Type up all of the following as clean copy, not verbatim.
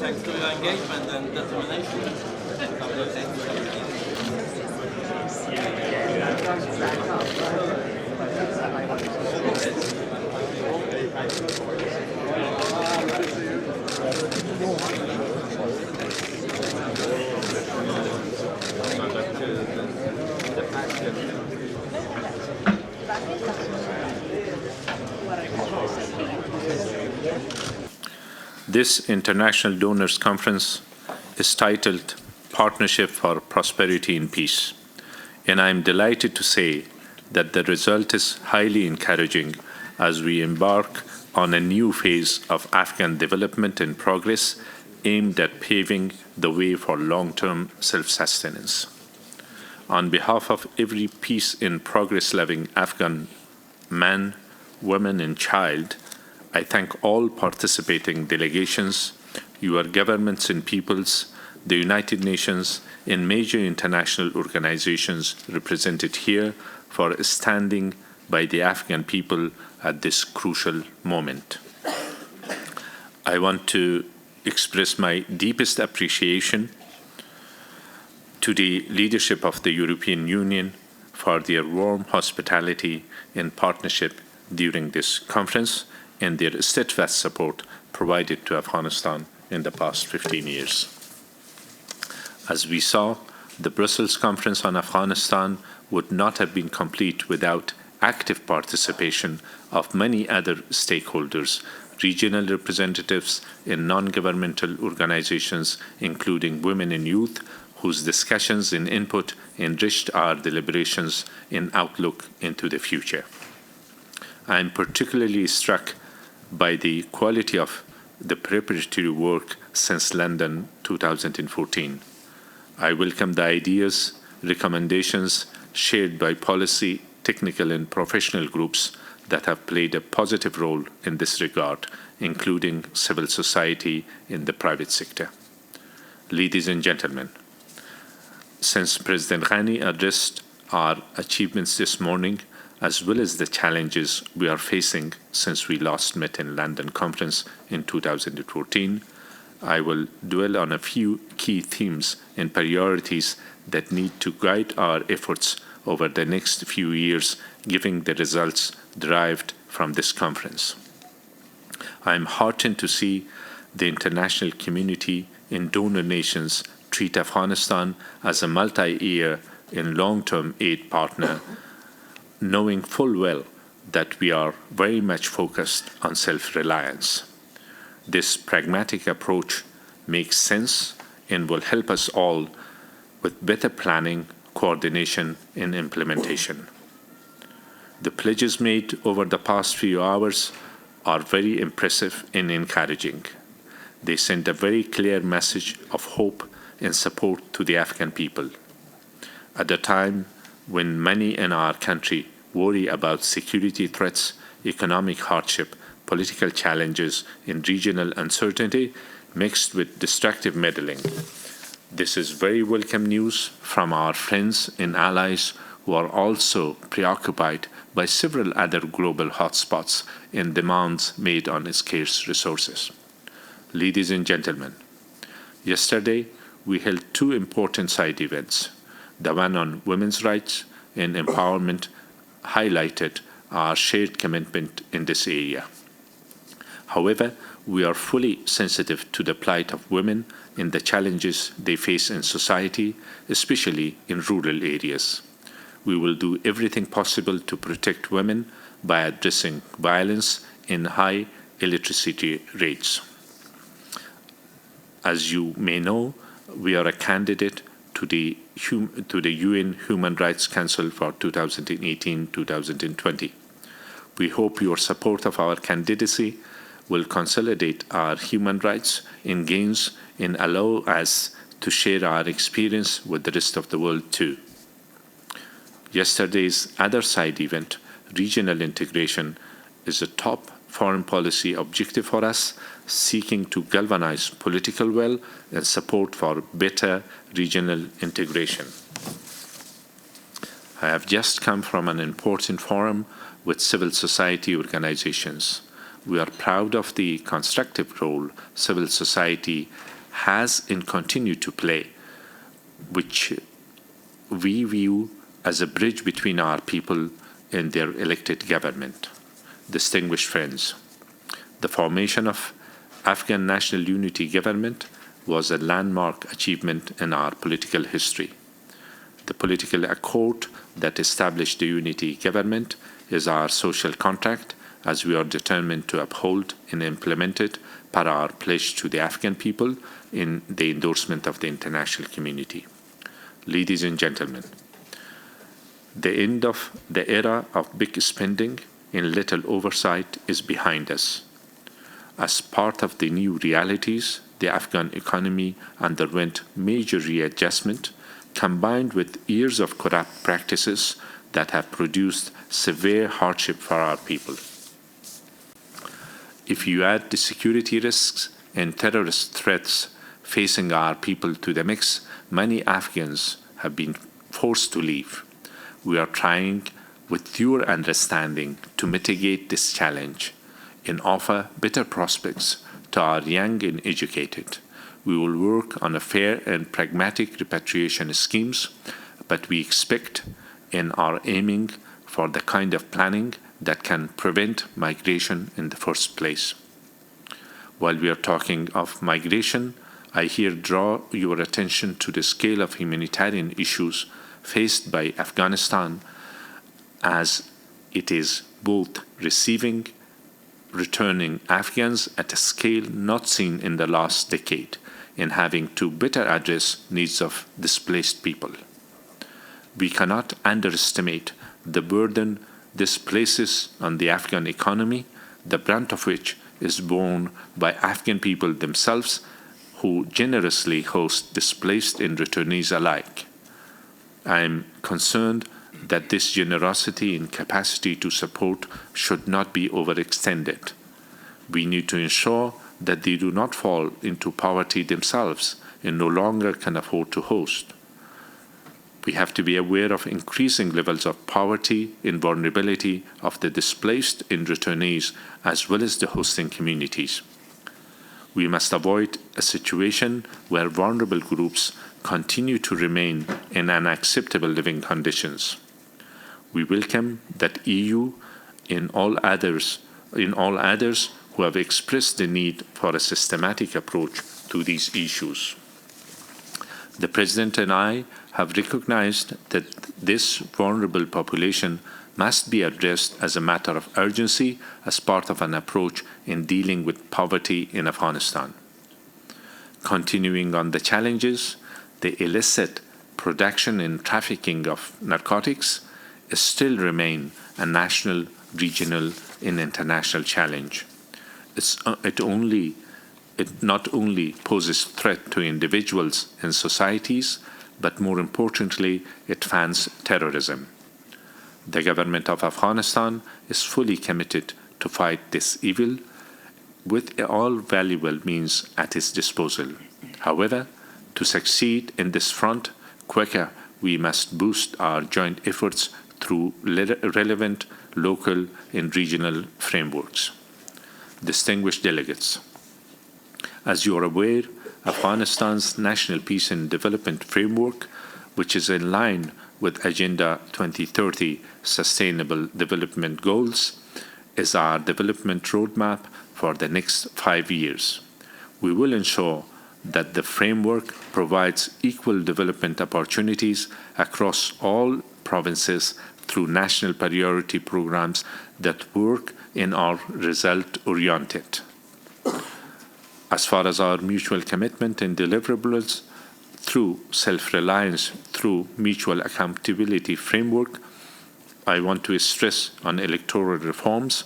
Thanks to your engagement and determination. This International Donors Conference is titled Partnership for Prosperity and Peace, and I am delighted to say that the result is highly encouraging as we embark on a new phase of Afghan development and progress aimed at paving the way for long-term self-sustenance. On behalf of every peace and progress-loving Afghan man, woman, and child, I thank all participating delegations, your governments and peoples, the United Nations, and major international organizations represented here for standing by the Afghan people at this crucial moment. I want to express my deepest appreciation to the leadership of the European Union for their warm hospitality and partnership during this conference and their steadfast support provided to Afghanistan in the past 15 years. As we saw, the Brussels Conference on Afghanistan would not have been complete without active participation of many other stakeholders, regional representatives and non-governmental organizations, including women and youth, whose discussions and input enriched our deliberations and outlook into the future. I am particularly struck by the quality of the preparatory work since London 2014. I welcome the ideas, recommendations shared by policy, technical, and professional groups that have played a positive role in this regard, including civil society in the private sector. Ladies and gentlemen, since President Ghani addressed our achievements this morning, as well as the challenges we are facing since we last met in London Conference in 2014, I will dwell on a few key themes and priorities that need to guide our efforts over the next few years, given the results derived from this conference. I am heartened to see the international community and donor nations treat Afghanistan as a multi-year and long-term aid partner, knowing full well that we are very much focused on self-reliance. This pragmatic approach makes sense and will help us all with better planning, coordination, and implementation. The pledges made over the past few hours are very impressive and encouraging. They send a very clear message of hope and support to the Afghan people. At a time when many in our country worry about security threats, economic hardship, political challenges, and regional uncertainty, mixed with destructive meddling. This is very welcome news from our friends and allies who are also preoccupied by several other global hotspots and demands made on scarce resources. Ladies and gentlemen, yesterday we held two important side events. The one on women's rights and empowerment highlighted our shared commitment in this area. However, we are fully sensitive to the plight of women and the challenges they face in society, especially in rural areas. We will do everything possible to protect women by addressing violence and high illiteracy rates. As you may know, we are a candidate to the UN Human Rights Council for 2018-2020. We hope your support of our candidacy will consolidate our human rights in gains and allow us to share our experience with the rest of the world too. Yesterday's other side event, regional integration, is a top foreign policy objective for us, seeking to galvanize political will and support for better regional integration. I have just come from an important forum with civil society organizations. We are proud of the constructive role civil society has and continue to play, which we view as a bridge between our people and their elected government. Distinguished friends, the formation of Afghan National Unity Government was a landmark achievement in our political history. The political accord that established the unity government is our social contract, as we are determined to uphold and implement it per our pledge to the Afghan people in the endorsement of the international community. Ladies and gentlemen, the end of the era of big spending and little oversight is behind us. As part of the new realities, the Afghan economy underwent major readjustment, combined with years of corrupt practices that have produced severe hardship for our people. If you add the security risks and terrorist threats facing our people to the mix, many Afghans have been forced to leave. We are trying, with your understanding, to mitigate this challenge and offer better prospects to our young and educated. We will work on a fair and pragmatic repatriation schemes, but we expect and are aiming for the kind of planning that can prevent migration in the first place. While we are talking of migration, I here draw your attention to the scale of humanitarian issues faced by Afghanistan, as it is both receiving, returning Afghans at a scale not seen in the last decade, and having to better address needs of displaced people. We cannot underestimate the burden this places on the Afghan economy, the brunt of which is borne by Afghan people themselves, who generously host displaced and returnees alike. I am concerned that this generosity and capacity to support should not be overextended. We need to ensure that they do not fall into poverty themselves and no longer can afford to host. We have to be aware of increasing levels of poverty and vulnerability of the displaced and returnees, as well as the hosting communities. We must avoid a situation where vulnerable groups continue to remain in unacceptable living conditions. We welcome that EU and all others who have expressed the need for a systematic approach to these issues. The President and I have recognized that this vulnerable population must be addressed as a matter of urgency as part of an approach in dealing with poverty in Afghanistan. Continuing on the challenges, the illicit production and trafficking of narcotics still remain a national, regional, and international challenge. It not only poses threat to individuals and societies, but more importantly, it fans terrorism. The government of Afghanistan is fully committed to fight this evil with all valuable means at its disposal. However, to succeed in this front quicker, we must boost our joint efforts through relevant local and regional frameworks. Distinguished delegates, as you are aware, Afghanistan's National Peace and Development Framework, which is in line with Agenda 2030 Sustainable Development Goals, is our development roadmap for the next 5 years. We will ensure that the framework provides equal development opportunities across all provinces through national priority programs that work and are result-oriented. As far as our mutual commitment and deliverables through self-reliance, through mutual accountability framework, I want to stress on electoral reforms,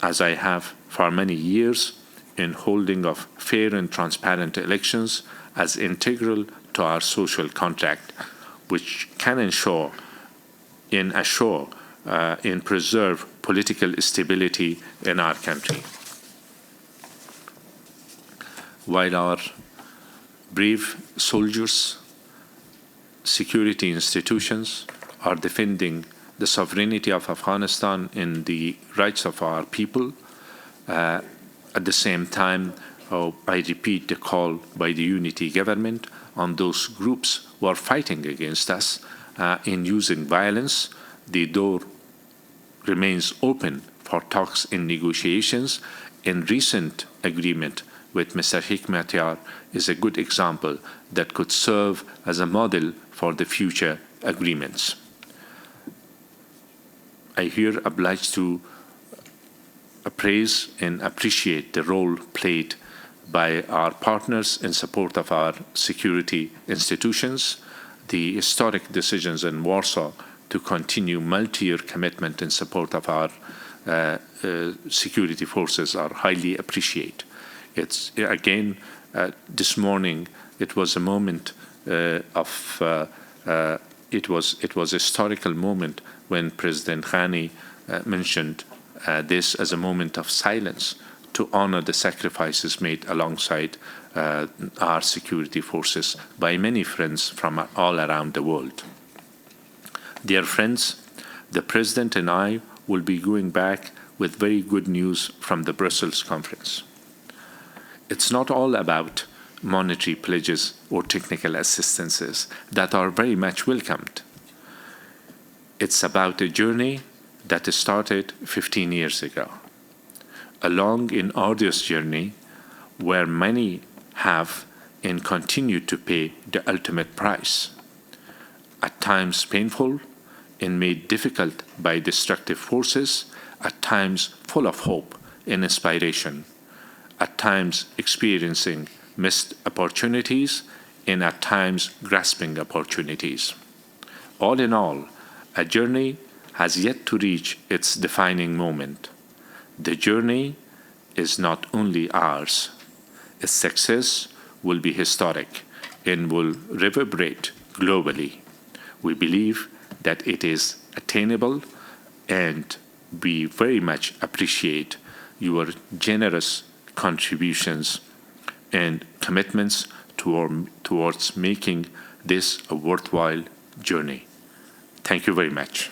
as I have for many years, in holding of fair and transparent elections as integral to our social contract, which can ensure and preserve political stability in our country. While our brave soldiers, security institutions are defending the sovereignty of Afghanistan and the rights of our people, at the same time, I repeat the call by the unity government on those groups who are fighting against us in using violence. The door remains open for talks and negotiations, and recent agreement with Mr. Hikmatyar is a good example that could serve as a model for the future agreements. I here obliged to praise and appreciate the role played by our partners in support of our security institutions, the historic decisions in Warsaw to continue multi-year commitment in support of our security forces are highly appreciated. It's again this morning. It was a moment it was a historical moment when President Ghani mentioned this as a moment of silence to honor the sacrifices made alongside our security forces by many friends from all around the world. Dear friends, the President and I will be going back with very good news from the Brussels conference. It's not all about monetary pledges or technical assistances that are very much welcomed. It's about a journey that started 15 years ago, a long and arduous journey where many have and continue to pay the ultimate price, at times painful and made difficult by destructive forces, at times full of hope and inspiration, at times experiencing missed opportunities, and at times grasping opportunities. All in all, a journey has yet to reach its defining moment. The journey is not only ours. Its success will be historic and will reverberate globally. We believe that it is attainable, and we very much appreciate your generous contributions and commitments towards making this a worthwhile journey. Thank you very much.